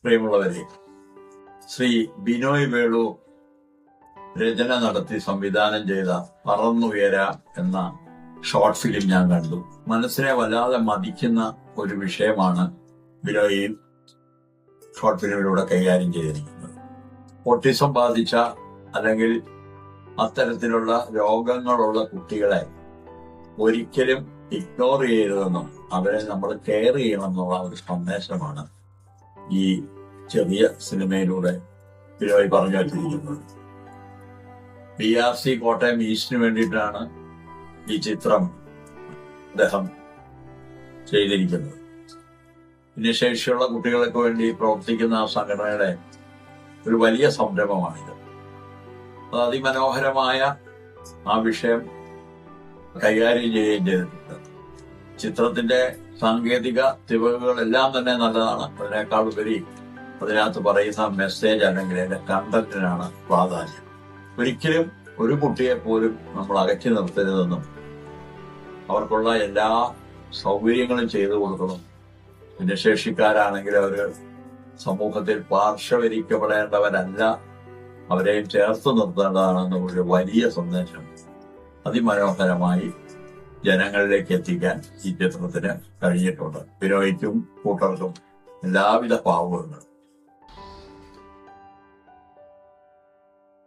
പ്രിയമുള്ളവരെ, ശ്രീ ബിനോയ് വേളു രചന നടത്തി സംവിധാനം ചെയ്ത പറന്നുയര എന്ന ഷോർട്ട് ഫിലിം ഞാൻ കണ്ടു. മനസ്സിനെ വല്ലാതെ മതിക്കുന്ന ഒരു വിഷയമാണ് ബിനോയ് ഷോർട്ട് ഫിലിമിലൂടെ കൈകാര്യം ചെയ്തിരിക്കുന്നത്. ഓട്ടിസം ബാധിച്ച അല്ലെങ്കിൽ അത്തരത്തിലുള്ള രോഗങ്ങളുള്ള കുട്ടികളെ ഒരിക്കലും ഇഗ്നോർ ചെയ്യരുതെന്നും അവരെ നമ്മൾ കെയർ ചെയ്യണമെന്നുള്ള ഒരു സന്ദേശമാണ് ഈ ചെറിയ സിനിമയിലൂടെ ബിനോയ് പറഞ്ഞു വച്ചിരിക്കുന്നത്. BRC കോട്ടയം ഈസ്റ്റിന് വേണ്ടിയിട്ടാണ് ഈ ചിത്രം അദ്ദേഹം ചെയ്തിരിക്കുന്നത്. ഭിന്നശേഷിയുള്ള കുട്ടികൾക്ക് വേണ്ടി പ്രവർത്തിക്കുന്ന ആ സംഘടനയുടെ ഒരു വലിയ സംരംഭമാണിത്. അത് അതിമനോഹരമായ ആ വിഷയം കൈകാര്യം ചെയ്യുകയും ചെയ്തിട്ടുണ്ട്. ചിത്രത്തിന്റെ സാങ്കേതിക തികവുകളെല്ലാം തന്നെ നല്ലതാണ്. അതിനേക്കാൾ ഉപരി അതിനകത്ത് പറയുന്ന മെസ്സേജ് അല്ലെങ്കിൽ അതിന്റെ കണ്ടന്റിനാണ് പ്രാധാന്യം. ഒരിക്കലും ഒരു കുട്ടിയെ പോലും നമ്മൾ അകറ്റി നിർത്തരുതെന്നും അവർക്കുള്ള എല്ലാ സൗകര്യങ്ങളും ചെയ്തു കൊടുക്കണം. ഭിന്നശേഷിക്കാരാണെങ്കിൽ അവർ സമൂഹത്തിൽ പാർശ്വവരിക്കപ്പെടേണ്ടവരല്ല, അവരെയും ചേർത്ത് നിർത്തേണ്ടതാണെന്നുള്ള വലിയ സന്ദേശം അതിമനോഹരമായി ജനങ്ങളിലേക്ക് എത്തിക്കാൻ ഈ ചിത്രത്തിന് കഴിഞ്ഞിട്ടുണ്ട്. ബിനോയ്ക്കും കൂട്ടർക്കും എല്ലാവിധ ഭാവുകങ്ങളും.